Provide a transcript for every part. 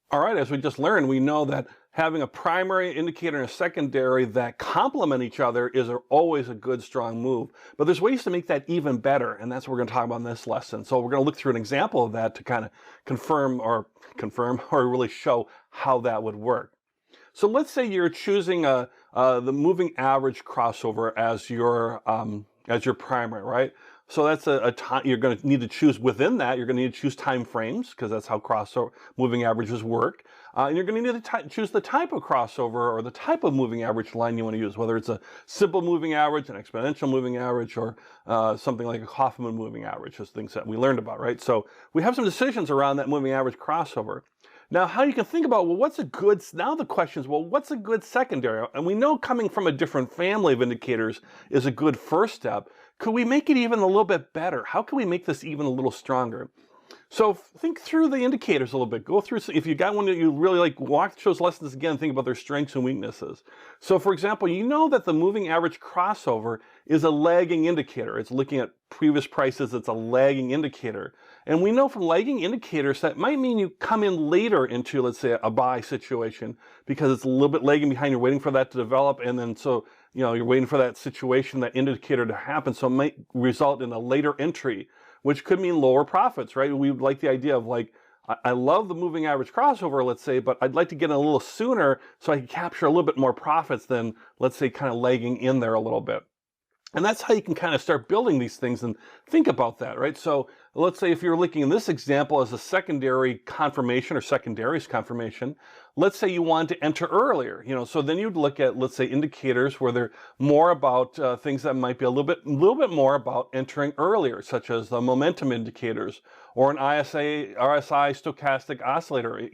All right, as we just learned, we know that having a primary indicator and a secondary that complement each other is always a good, strong move. But there's ways to make that even better, and that's what we're going to talk about in this lesson. So we're going to look through an example of that to kind of confirm or really show how that would work. So let's say you're choosing the moving average crossover as your primary, right? So that's a time you're going to need to choose within that. You're going to need to choose time frames because that's how crossover moving averages work. And you're going to need to choose the type of crossover or the type of moving average line you want to use, whether it's a simple moving average, an exponential moving average, or something like a Kaufman moving average, those things that we learned about, right? So we have some decisions around that moving average crossover. Now, how you can think about, well, now the question is, well, what's a good secondary? And we know coming from a different family of indicators is a good first step. Could we make it even a little bit better? How can we make this even a little stronger? So think through the indicators a little bit. Go through, if you got one that you really like, walk through those lessons again and think about their strengths and weaknesses. So for example, you know that the moving average crossover is a lagging indicator. It's looking at previous prices. It's a lagging indicator. And we know from lagging indicators that might mean you come in later into, let's say, a buy situation because it's a little bit lagging behind. You're waiting for that to develop. And then so, you're waiting for that situation, that indicator to happen. So it might result in a later entry, which could mean lower profits, right? We like the idea of like, I love the moving average crossover, let's say, but I'd like to get in a little sooner so I can capture a little bit more profits than, let's say, kind of lagging in there a little bit. And that's how you can kind of start building these things and think about that, right? So let's say if you're looking in this example as a secondary confirmation or secondaries confirmation, let's say you want to enter earlier, so then you'd look at, let's say, indicators where they're more about things that might be a little bit more about entering earlier, such as the momentum indicators or an RSI stochastic oscillator,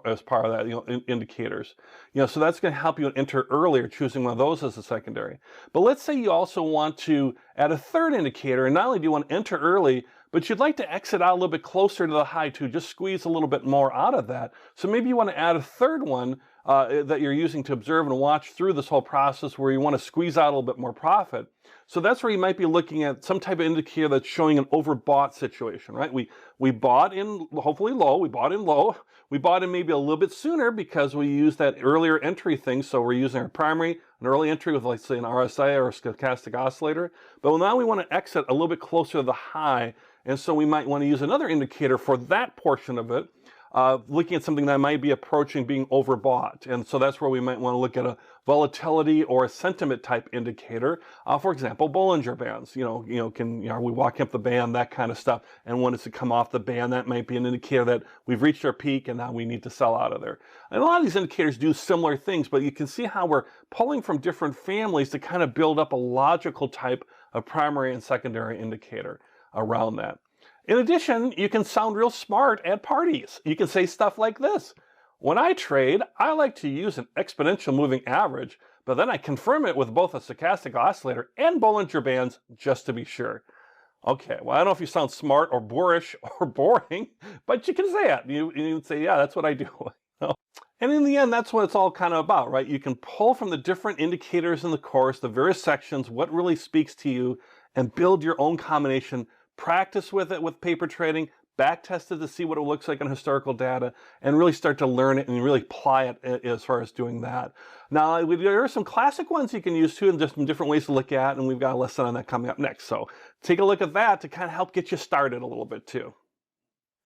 as part of that, indicators. So that's going to help you enter earlier, choosing one of those as a secondary. But let's say you also want to add a third indicator, and not only do you want to enter early, but you'd like to exit out a little bit closer to the high too, just squeeze a little bit more out of that. So maybe you want to add a third one that you're using to observe and watch through this whole process where you want to squeeze out a little bit more profit. So that's where you might be looking at some type of indicator that's showing an overbought situation, right? We bought in hopefully low, we bought in low, we bought in maybe a little bit sooner because we used that earlier entry thing. So we're using our primary, an early entry with, let's say, an RSI or a stochastic oscillator. But now we want to exit a little bit closer to the high. And so we might want to use another indicator for that portion of it, looking at something that might be approaching being overbought. And so that's where we might want to look at a volatility or a sentiment type indicator. For example, Bollinger Bands, are we walking up the band, that kind of stuff. And when it's to come off the band, that might be an indicator that we've reached our peak and now we need to sell out of there. And a lot of these indicators do similar things, but you can see how we're pulling from different families to kind of build up a logical type of primary and secondary indicator around that. In addition, you can sound real smart at parties. You can say stuff like this. When I trade, I like to use an exponential moving average, but then I confirm it with both a stochastic oscillator and Bollinger Bands just to be sure. Okay, well, I don't know if you sound smart or boorish or boring, but you can say it. You can say, yeah, that's what I do. And in the end, that's what it's all kind of about, right? You can pull from the different indicators in the course, the various sections, what really speaks to you, and build your own combination. Practice with it with paper trading, back test it to see what it looks like on historical data, and really start to learn it and really apply it as far as doing that. Now, there are some classic ones you can use too, and just some different ways to look at, and we've got a lesson on that coming up next. So take a look at that to kind of help get you started a little bit too.